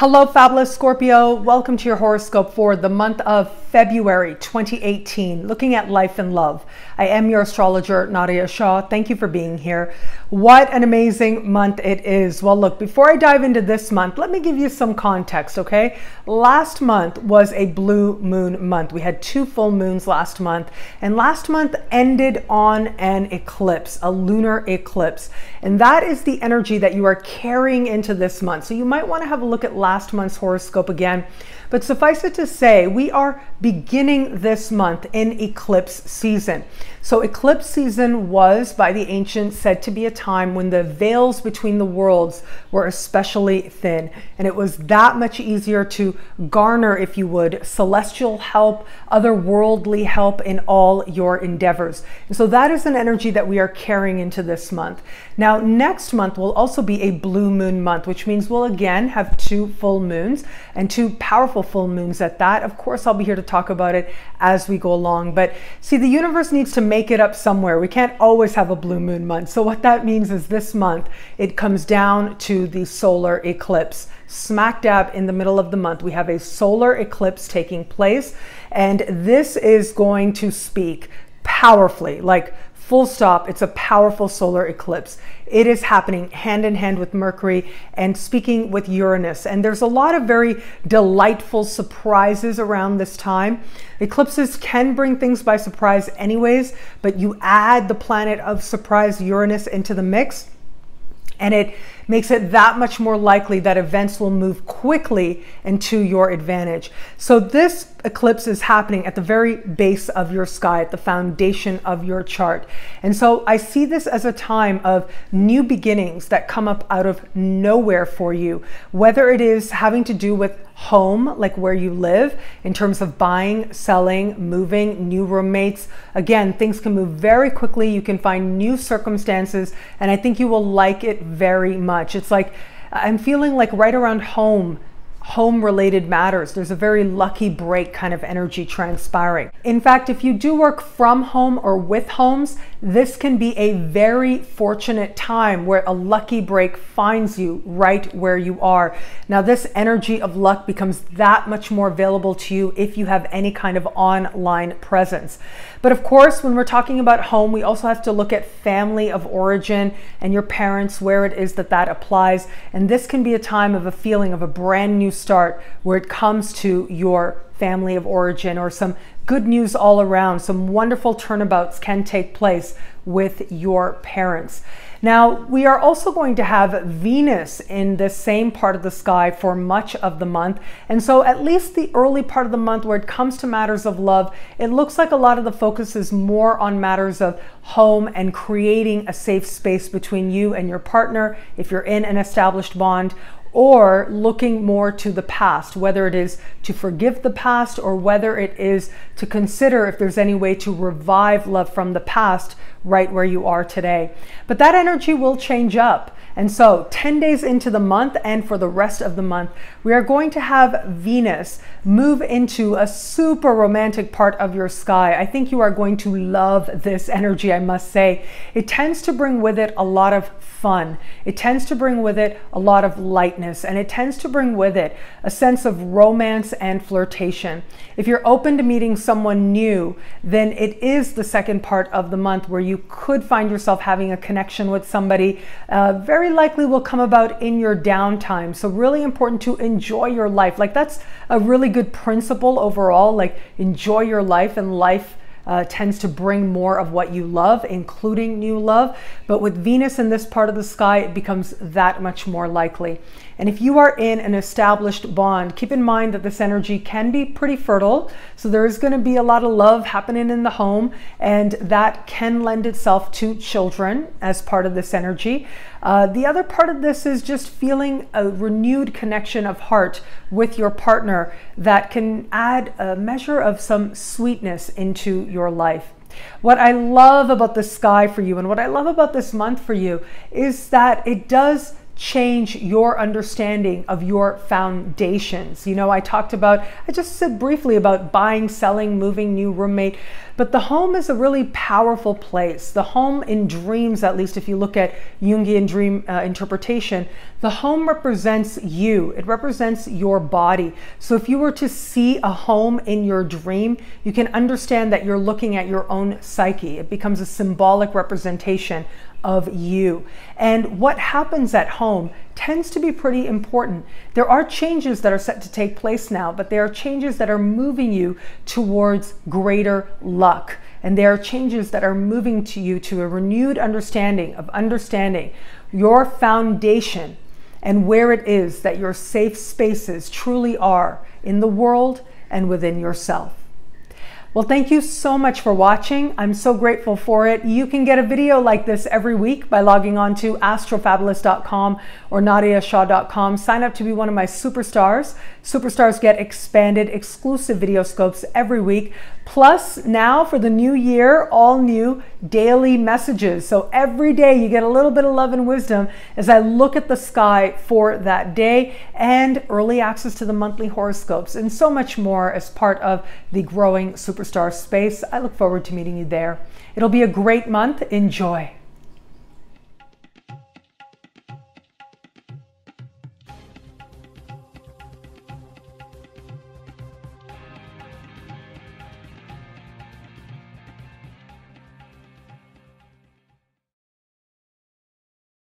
Hello, fabulous Scorpio. Welcome to your horoscope for the month of February 2018, looking at life and love. I am your astrologer, Nadiya Shah. Thank you for being here. What an amazing month it is. Well, look, before I dive into this month, let me give you some context, okay? Last month was a blue moon month. We had 2 full moons last month, and last month ended on an eclipse, a lunar eclipse. And that is the energy that you are carrying into this month. So you might want to have a look at last month's horoscope again. But suffice it to say, we are beginning this month in eclipse season. So eclipse season was, by the ancients, said to be a time when the veils between the worlds were especially thin. And it was that much easier to garner, if you would, celestial help, otherworldly help in all your endeavors. And so that is an energy that we are carrying into this month. Now, next month will also be a blue moon month, which means we'll again have 2 full moons and 2 powerful full moons at that. Of course, I'll be here to talk about it as we go along. But see, the universe needs to make it up somewhere. We can't always have a blue moon month. So what that means is this month, it comes down to the solar eclipse. Smack dab in the middle of the month, we have a solar eclipse taking place. And this is going to speak powerfully, like full stop. It's a powerful solar eclipse. It is happening hand in hand with Mercury and speaking with Uranus. And there's a lot of very delightful surprises around this time. Eclipses can bring things by surprise anyways, but you add the planet of surprise Uranus into the mix, and it makes it that much more likely that events will move quickly and to your advantage. So this eclipse is happening at the very base of your sky, at the foundation of your chart. And so I see this as a time of new beginnings that come up out of nowhere for you, whether it is having to do with home, like where you live, in terms of buying, selling, moving, new roommates. Again, things can move very quickly. You can find new circumstances, and I think you will like it very much. It's like, I'm feeling like right around home related matters, there's a very lucky break kind of energy transpiring. In fact, if you do work from home or with homes, this can be a very fortunate time where a lucky break finds you right where you are. Now, this energy of luck becomes that much more available to you if you have any kind of online presence. But of course, when we're talking about home, we also have to look at family of origin and your parents, where it is that that applies. And this can be a time of a feeling of a brand new start where it comes to your family of origin, or some good news all around. Some wonderful turnabouts can take place with your parents. Now, we are also going to have Venus in the same part of the sky for much of the month. And so at least the early part of the month, where it comes to matters of love, it looks like a lot of the focus is more on matters of home and creating a safe space between you and your partner, if you're in an established bond, or looking more to the past, whether it is to forgive the past or whether it is to consider if there's any way to revive love from the past right where you are today. But that energy will change up. And so 10 days into the month and for the rest of the month, we are going to have Venus move into a super romantic part of your sky. I think you are going to love this energy, I must say. It tends to bring with it a lot of fun. It tends to bring with it a lot of lightness, and it tends to bring with it a sense of romance and flirtation. If you're open to meeting someone new, then it is the second part of the month where you could find yourself having a connection with somebody. Very likely will come about in your downtime. So really important to enjoy your life. Like, that's a really good principle overall. Like, enjoy your life, and life tends to bring more of what you love, including new love. But with Venus in this part of the sky, it becomes that much more likely. And if you are in an established bond, keep in mind that this energy can be pretty fertile. So there is going to be a lot of love happening in the home, and that can lend itself to children as part of this energy. The other part of this is just feeling a renewed connection of heart with your partner that can add a measure of some sweetness into your life. What I love about the sky for you, and what I love about this month for you, is that it does change your understanding of your foundations. You know, I just said briefly about buying, selling, moving, new roommate, But the home is a really powerful place. The home in dreams, at least if you look at Jungian dream interpretation, the home represents you. It represents your body. So if you were to see a home in your dream, you can understand that you're looking at your own psyche. It becomes a symbolic representation of you. And what happens at home tends to be pretty important. There are changes that are set to take place now, but there are changes that are moving you towards greater luck. And there are changes that are moving to you to a renewed understanding your foundation and where it is that your safe spaces truly are in the world and within yourself. Well, thank you so much for watching. I'm so grateful for it. You can get a video like this every week by logging on to astrofabulous.com or nadiyashah.com. Sign up to be one of my superstars. Superstars get expanded exclusive video scopes every week. Plus, now for the new year, all new daily messages. So every day you get a little bit of love and wisdom as I look at the sky for that day, and early access to the monthly horoscopes and so much more as part of the growing superstar space. I look forward to meeting you there. It'll be a great month. Enjoy.